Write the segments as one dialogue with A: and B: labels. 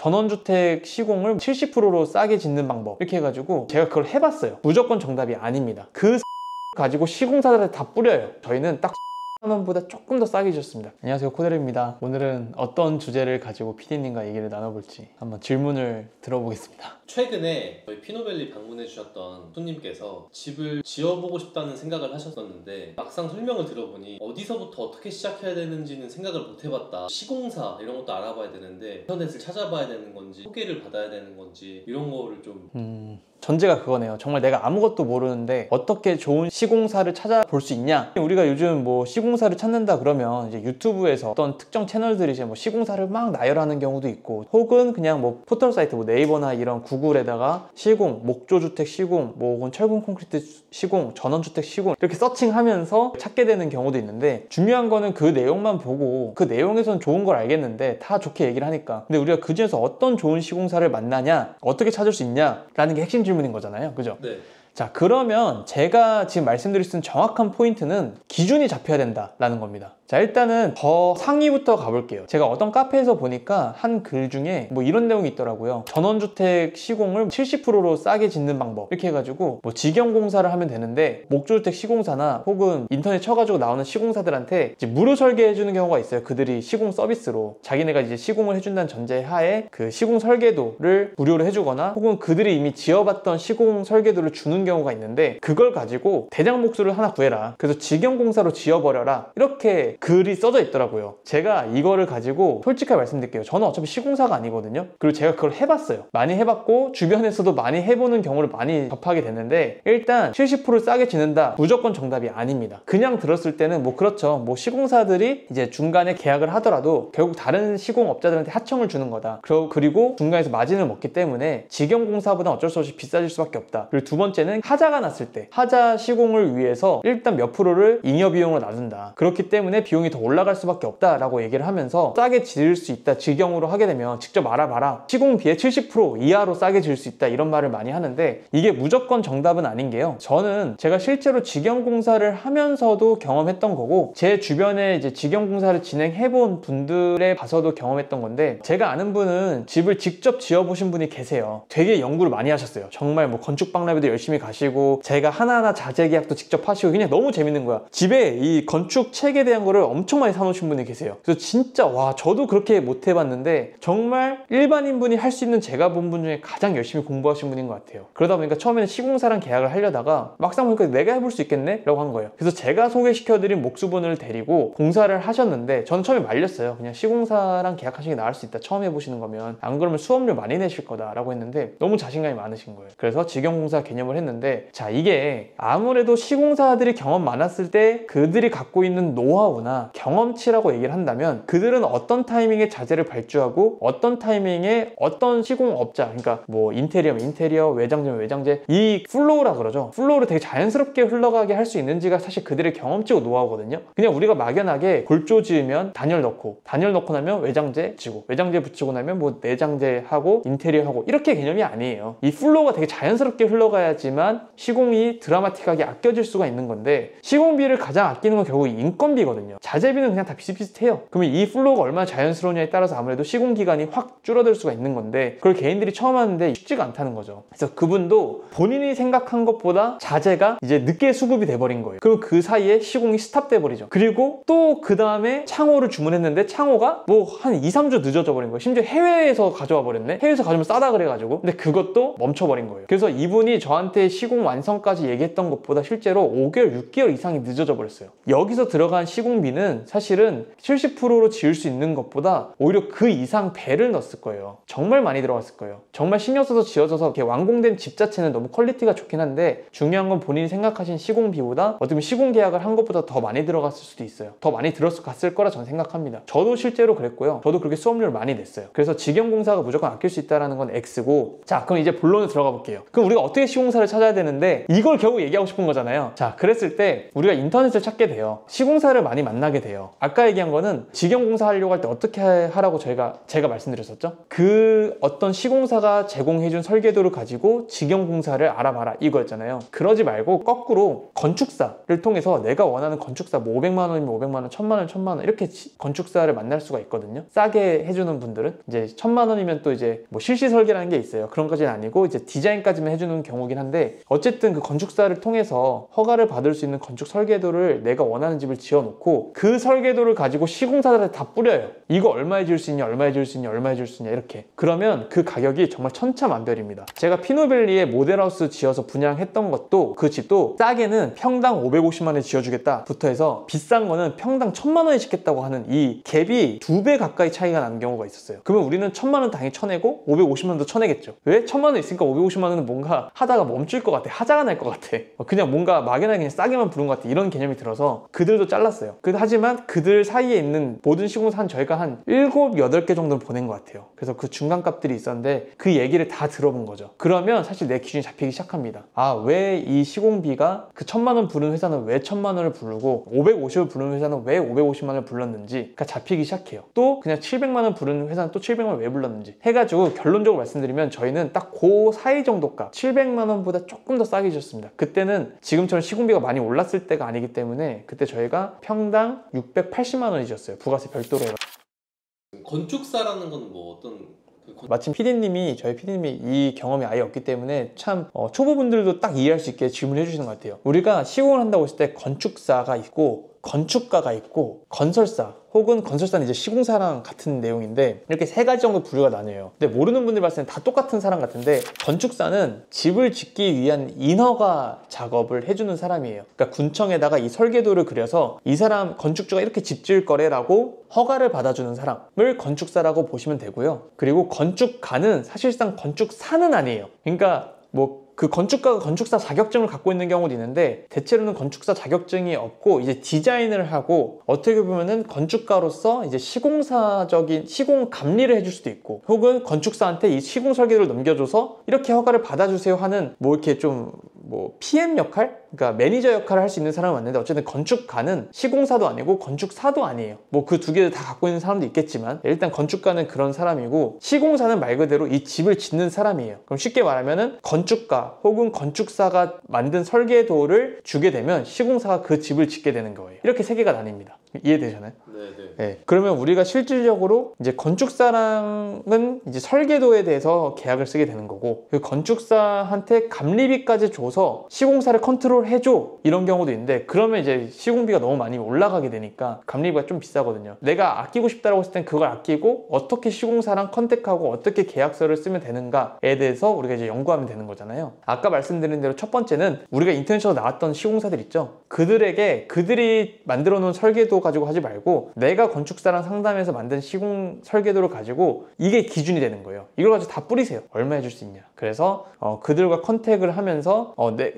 A: 전원주택 시공을 70%로 싸게 짓는 방법 이렇게 해가지고 제가 그걸 해봤어요. 무조건 정답이 아닙니다. 그 가지고 시공사들한테 다 뿌려요. 저희는 딱 원보다 조금 더 싸게 주셨습니다. 안녕하세요, 코데르입니다. 오늘은 어떤 주제를 가지고 PD님과 얘기를 나눠볼지 한번 질문을 들어보겠습니다.
B: 최근에 저희 피노밸리 방문해 주셨던 손님께서 집을 지어보고 싶다는 생각을 하셨었는데 막상 설명을 들어보니 어디서부터 어떻게 시작해야 되는지는 생각을 못 해봤다. 시공사 이런 것도 알아봐야 되는데 인터넷을 찾아봐야 되는 건지 소개를 받아야 되는 건지 이런 거를 좀
A: 전제가 그거네요. 정말 내가 아무것도 모르는데 어떻게 좋은 시공사를 찾아볼 수 있냐. 우리가 요즘 뭐 시공사를 찾는다 그러면 이제 유튜브에서 어떤 특정 채널들이 이제 뭐 시공사를 막 나열하는 경우도 있고, 혹은 그냥 뭐 포털 사이트 뭐 네이버나 이런 구글에다가 시공, 목조주택 시공, 뭐 혹은 철근 콘크리트 시공, 전원주택 시공 이렇게 서칭하면서 찾게 되는 경우도 있는데, 중요한 거는 그 내용만 보고 그 내용에서는 좋은 걸 알겠는데 다 좋게 얘기를 하니까, 근데 우리가 그 중에서 어떤 좋은 시공사를 만나냐, 어떻게 찾을 수 있냐 라는 게 핵심 질문인 거잖아요. 그죠?
B: 네.
A: 자, 그러면 제가 지금 말씀드릴 수 있는 정확한 포인트는 기준이 잡혀야 된다라는 겁니다. 자, 일단은 더 상위부터 가볼게요. 제가 어떤 카페에서 보니까 한 글 중에 뭐 이런 내용이 있더라고요. 전원주택 시공을 70%로 싸게 짓는 방법 이렇게 해가지고 뭐 직영공사를 하면 되는데, 목조주택 시공사나 혹은 인터넷 쳐가지고 나오는 시공사들한테 이제 무료 설계해주는 경우가 있어요. 그들이 시공 서비스로 자기네가 이제 시공을 해준다는 전제 하에 그 시공 설계도를 무료로 해주거나, 혹은 그들이 이미 지어봤던 시공 설계도를 주는 경우가 있는데, 그걸 가지고 대장 목수를 하나 구해라, 그래서 직영공사로 지어버려라, 이렇게 글이 써져 있더라고요. 제가 이거를 가지고 솔직하게 말씀드릴게요. 저는 어차피 시공사가 아니거든요. 그리고 제가 그걸 해봤어요. 많이 해봤고 주변에서도 많이 해보는 경우를 많이 접하게 됐는데, 일단 70%를 싸게 짓는다 무조건 정답이 아닙니다. 그냥 들었을 때는 뭐 그렇죠, 뭐 시공사들이 이제 중간에 계약을 하더라도 결국 다른 시공업자들한테 하청을 주는 거다. 그리고 중간에서 마진을 먹기 때문에 직영공사보다 어쩔 수 없이 비싸질 수밖에 없다. 그리고 두 번째는 하자가 났을 때 하자 시공을 위해서 일단 몇 프로를 잉여비용으로 놔둔다. 그렇기 때문에 비용이 더 올라갈 수밖에 없다라고 얘기를 하면서, 싸게 지을 수 있다, 직영으로 하게 되면 직접 알아봐라, 시공비의 70% 이하로 싸게 지을 수 있다, 이런 말을 많이 하는데, 이게 무조건 정답은 아닌 게요. 저는 제가 실제로 직영공사를 하면서도 경험했던 거고, 제 주변에 이제 직영공사를 진행해본 분들에 봐서도 경험했던 건데, 제가 아는 분은 집을 직접 지어보신 분이 계세요. 되게 연구를 많이 하셨어요. 정말 뭐 건축박람회도 열심히 가시고, 제가 하나하나 자재 계약도 직접 하시고, 그냥 너무 재밌는 거야. 집에 이 건축 책에 대한 거를 엄청 많이 사놓으신 분이 계세요. 그래서 진짜 와, 저도 그렇게 못 해봤는데 정말 일반인분이 할 수 있는 제가 본 분 중에 가장 열심히 공부하신 분인 것 같아요. 그러다 보니까 처음에는 시공사랑 계약을 하려다가 막상 보니까 내가 해볼 수 있겠네? 라고 한 거예요. 그래서 제가 소개시켜드린 목수분을 데리고 공사를 하셨는데, 저는 처음에 말렸어요. 그냥 시공사랑 계약하시는 게 나을 수 있다, 처음 해보시는 거면. 안 그러면 수업료 많이 내실 거다 라고 했는데, 너무 자신감이 많으신 거예요. 그래서 직영공사 개념을 했는데, 자, 이게 아무래도 시공사들이 경험 많았을 때 그들이 갖고 있는 노하우나 경험치라고 얘기를 한다면, 그들은 어떤 타이밍에 자재를 발주하고 어떤 타이밍에 어떤 시공업자, 그러니까 뭐 인테리어면 인테리어, 외장재면 외장재, 이 플로우라 그러죠. 플로우를 되게 자연스럽게 흘러가게 할 수 있는지가 사실 그들의 경험치고 노하우거든요. 그냥 우리가 막연하게 골조 지으면 단열 넣고 나면 외장재 붙이고, 외장재 붙이고 나면 뭐 내장재 하고 인테리어 하고, 이렇게 개념이 아니에요. 이 플로우가 되게 자연스럽게 흘러가야지만 시공이 드라마틱하게 아껴질 수가 있는 건데, 시공비를 가장 아끼는 건 결국 인건비거든요. 자재비는 그냥 다 비슷비슷해요. 그러면 이 플로우가 얼마나 자연스러우냐에 따라서 아무래도 시공기간이 확 줄어들 수가 있는 건데, 그걸 개인들이 처음 하는데 쉽지가 않다는 거죠. 그래서 그분도 본인이 생각한 것보다 자재가 이제 늦게 수급이 돼버린 거예요. 그럼 그 사이에 시공이 스탑돼 버리죠. 그리고 또 그 다음에 창호를 주문했는데 창호가 뭐 한 2-3주 늦어져 버린 거예요. 심지어 해외에서 가져와 버렸네. 해외에서 가져오면 싸다 그래가지고. 근데 그것도 멈춰버린 거예요. 그래서 이분이 저한테 시공 완성까지 얘기했던 것보다 실제로 5개월, 6개월 이상이 늦어져 버렸어요. 여기서 들어간 시공비는 사실은 70%로 지을 수 있는 것보다 오히려 그 이상 배를 넣었을 거예요. 정말 많이 들어갔을 거예요. 정말 신경 써서 지어져서 이렇게 완공된 집 자체는 너무 퀄리티가 좋긴 한데, 중요한 건 본인이 생각하신 시공비보다 어떻게 보면 시공 계약을 한 것보다 더 많이 들어갔을 수도 있어요. 더 많이 들어갔을 거라 저는 생각합니다. 저도 실제로 그랬고요. 저도 그렇게 수업료를 많이 냈어요. 그래서 직영공사가 무조건 아낄 수 있다는 건 X고, 자, 그럼 이제 본론에 들어가 볼게요. 그럼 우리가 어떻게 시공사를 찾아야 되는데, 이걸 결국 얘기하고 싶은 거잖아요. 자, 그랬을 때 우리가 인터넷을 찾게 돼요. 시공사를 많이 만나게 돼요. 아까 얘기한 거는 직영공사 하려고 할 때 어떻게 하라고 제가 말씀드렸었죠? 그 어떤 시공사가 제공해준 설계도를 가지고 직영공사를 알아봐라 이거였잖아요. 그러지 말고 거꾸로 건축사를 통해서 내가 원하는 건축사 뭐 500만 원이면 500만 원, 1000만 원, 1000만 원 이렇게 건축사를 만날 수가 있거든요. 싸게 해주는 분들은 이제 1000만 원이면 또 이제 뭐 실시 설계라는 게 있어요. 그런 까지는 아니고 이제 디자인까지만 해주는 경우긴 한데 어쨌든 그 건축사를 통해서 허가를 받을 수 있는 건축 설계도를 내가 원하는 집을 지어놓고 그 설계도를 가지고 시공사들한테 다 뿌려요. 이거 얼마에 지을 수 있냐, 얼마에 지을 수 있냐, 얼마에 지을 수 있냐 이렇게. 그러면 그 가격이 정말 천차만별입니다. 제가 피노밸리에 모델하우스 지어서 분양했던 것도 그 집도 싸게는 평당 550만 원에 지어주겠다 부터 해서 비싼 거는 평당 1000만 원에 짓겠다고 하는 이 갭이 2배 가까이 차이가 나는 경우가 있었어요. 그러면 우리는 1000만 원 당연히 쳐내고 550만 원도 쳐내겠죠. 왜? 1000만 원 있으니까 550만 원은 뭔가 하다가 멈출 것 같아. 하자가 날 것 같아. 그냥 뭔가 막연하게 그냥 싸게만 부른 것 같아. 이런 개념이 들어서 그들도 잘랐어요. 하지만 그들 사이에 있는 모든 시공사 저희가 한 7, 8개 정도는 보낸 것 같아요. 그래서 그 중간값들이 있었는데 그 얘기를 다 들어본 거죠. 그러면 사실 내 기준이 잡히기 시작합니다. 아, 왜 이 시공비가 그 1000만 원 부르는 회사는 왜 1000만 원을 부르고 550을 부르는 회사는 왜 550만 원을 불렀는지가 잡히기 시작해요. 또 그냥 700만 원 부르는 회사는 또 700만 원 왜 불렀는지 해가지고 결론적으로 말씀드리면 저희는 딱 그 사이 정도 값 700만 원보다 조금 더 싸게 주셨습니다. 그때는 지금처럼 시공비가 많이 올랐을 때가 아니기 때문에 그때 저희가 평당 680만 원이 줬어요. 부가세 별도로 해서.
B: 건축사라는 건 뭐 어떤
A: 마침 저희 PD님이 이 경험이 아예 없기 때문에 참 초보분들도 딱 이해할 수 있게 질문해 주시는 것 같아요. 우리가 시공을 한다고 했을 때 건축사가 있고 건축가가 있고 건설사 혹은 건설사는 이제 시공사랑 같은 내용인데 이렇게 세 가지 정도 분류가 나뉘어요. 근데 모르는 분들 봤을 땐 다 똑같은 사람 같은데 건축사는 집을 짓기 위한 인허가 작업을 해주는 사람이에요. 그러니까 군청에다가 이 설계도를 그려서 이 사람 건축주가 이렇게 집 지을 거래라고 허가를 받아주는 사람을 건축사라고 보시면 되고요. 그리고 건축가는 사실상 건축사는 아니에요. 그러니까 그 건축가가 건축사 자격증을 갖고 있는 경우도 있는데 대체로는 건축사 자격증이 없고 이제 디자인을 하고 어떻게 보면은 건축가로서 이제 시공사적인 시공 감리를 해줄 수도 있고 혹은 건축사한테 이 시공 설계도를 넘겨줘서 이렇게 허가를 받아주세요 하는 이렇게 좀 PM 역할? 그러니까 매니저 역할을 할 수 있는 사람은 맞는데 어쨌든 건축가는 시공사도 아니고 건축사도 아니에요. 그 두 개를 다 갖고 있는 사람도 있겠지만 일단 건축가는 그런 사람이고 시공사는 말 그대로 이 집을 짓는 사람이에요. 그럼 쉽게 말하면은 건축가 혹은 건축사가 만든 설계도를 주게 되면 시공사가 그 집을 짓게 되는 거예요. 이렇게 세 개가 나뉩니다. 이해되잖아요? 네. 그러면 우리가 실질적으로 이제 건축사랑은 이제 설계도에 대해서 계약을 쓰게 되는 거고 그 건축사한테 감리비까지 줘서 시공사를 컨트롤 해줘 이런 경우도 있는데 그러면 이제 시공비가 너무 많이 올라가게 되니까 감리비가 좀 비싸거든요. 내가 아끼고 싶다라고 했을 땐 그걸 아끼고 어떻게 시공사랑 컨택하고 어떻게 계약서를 쓰면 되는가에 대해서 우리가 이제 연구하면 되는 거잖아요. 아까 말씀드린 대로 첫 번째는 우리가 인터넷에서 나왔던 시공사들 있죠. 그들이 만들어 놓은 설계도 가지고 하지 말고 내가 건축사랑 상담해서 만든 시공 설계도를 가지고 이게 기준이 되는 거예요. 이걸 가지고 다 뿌리세요. 얼마 해줄 수 있냐. 그래서 그들과 컨택을 하면서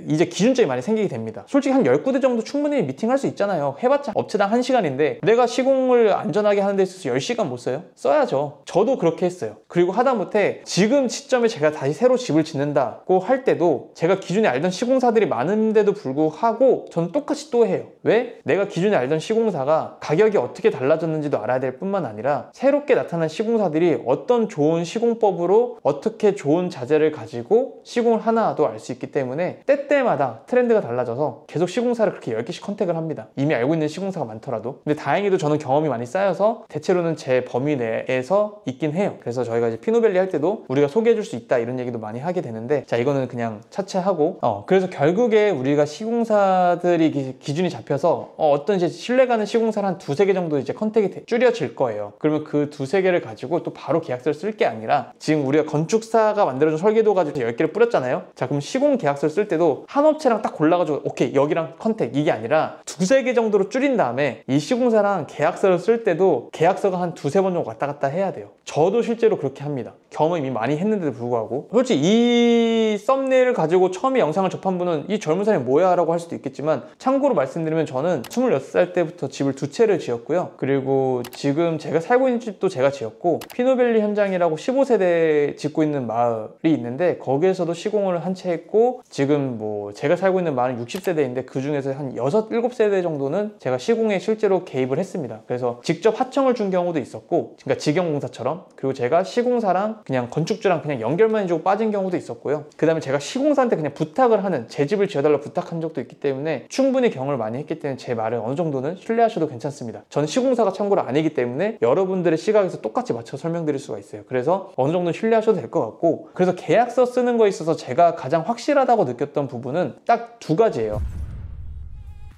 A: 이제 기준점이 많이 생기게 됩니다. 솔직히 한 10군데 정도 충분히 미팅할 수 있잖아요. 해봤자 업체당 1시간인데 내가 시공을 안전하게 하는 데 있어서 10시간 못 써요? 써야죠. 저도 그렇게 했어요. 그리고 하다못해 지금 시점에 제가 다시 새로 집을 짓는다고 할 때도 제가 기존에 알던 시공사들이 많은데도 불구하고 저는 똑같이 또 해요. 왜? 내가 기존에 알던 시공사가 가격이 어떻게 달라졌는지도 알아야 될 뿐만 아니라 새롭게 나타난 시공사들이 어떤 좋은 시공법으로 어떻게 좋은 자재를 가지고 시공을 하나도 알 수 있기 때문에 때때마다 트렌드가 달라져서 계속 시공사를 그렇게 10개씩 컨택을 합니다. 이미 알고 있는 시공사가 많더라도. 근데 다행히도 저는 경험이 많이 쌓여서 대체로는 제 범위 내에서 있긴 해요. 그래서 저희가 이제 피노밸리 할 때도 우리가 소개해줄 수 있다 이런 얘기도 많이 하게 되는데 자 이거는 그냥 차치하고 그래서 결국에 우리가 시공사들이 기준이 잡혀서 어떤 이제 신뢰가는 시공사를 한 2-3개 정도 이제 컨택이 줄여질 거예요. 그러면 그 2-3개를 가지고 또 바로 계약서를 쓸 게 아니라 지금 우리가 건축사가 만들어준 설계도 가지고 10개를 뿌렸잖아요. 자 그럼 시공 계약서를 쓸 때도 한 업체랑 딱 골라가지고 오케이 여기랑 컨택 이게 아니라 2-3개 정도로 줄인 다음에 이 시공사랑 계약서를 쓸 때도 계약서가 한 2-3번 정도 왔다 갔다 해야 돼요. 저도 실제로 그렇게 합니다. 경험을 이미 많이 했는데도 불구하고 솔직히 이 썸네일을 가지고 처음에 영상을 접한 분은 이 젊은 사람이 뭐야 라고 할 수도 있겠지만 참고로 말씀드리면 저는 26살 때부터 집을 2채를 지었고요. 그리고 지금 제가 살고 있는 집도 제가 지었고 피노밸리 현장이라고 15세대 짓고 있는 마을이 있는데 거기에서 중에서도 시공을 한 채 했고, 지금 뭐 제가 살고 있는 마을은 60세대인데 그 중에서 한 6, 7세대 정도는 제가 시공에 실제로 개입을 했습니다. 그래서 직접 하청을 준 경우도 있었고, 그러니까 직영공사처럼, 그리고 제가 시공사랑 그냥 건축주랑 그냥 연결만 해주고 빠진 경우도 있었고요. 그 다음에 제가 시공사한테 그냥 부탁을 하는, 제 집을 지어달라고 부탁한 적도 있기 때문에 충분히 경험을 많이 했기 때문에 제 말을 어느 정도는 신뢰하셔도 괜찮습니다. 저는 시공사가 참고로 아니기 때문에 여러분들의 시각에서 똑같이 맞춰 설명드릴 수가 있어요. 그래서 어느 정도는 신뢰하셔도 될 것 같고, 그래서 계약서 쓰는 거에 있어서 제가 가장 확실하다고 느꼈던 부분은 딱 두 가지예요.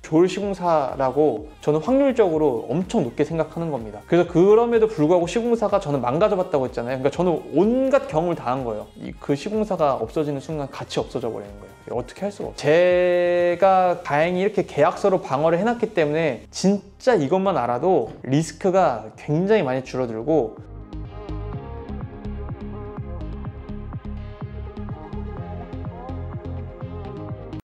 A: 좋을 시공사라고 저는 확률적으로 엄청 높게 생각하는 겁니다. 그래서 그럼에도 불구하고 시공사가 저는 망가져봤다고 했잖아요. 그러니까 저는 온갖 경험을 다 한 거예요. 그 시공사가 없어지는 순간 같이 없어져 버리는 거예요. 어떻게 할 수가 없어요. 제가 다행히 이렇게 계약서로 방어를 해놨기 때문에 진짜 이것만 알아도 리스크가 굉장히 많이 줄어들고,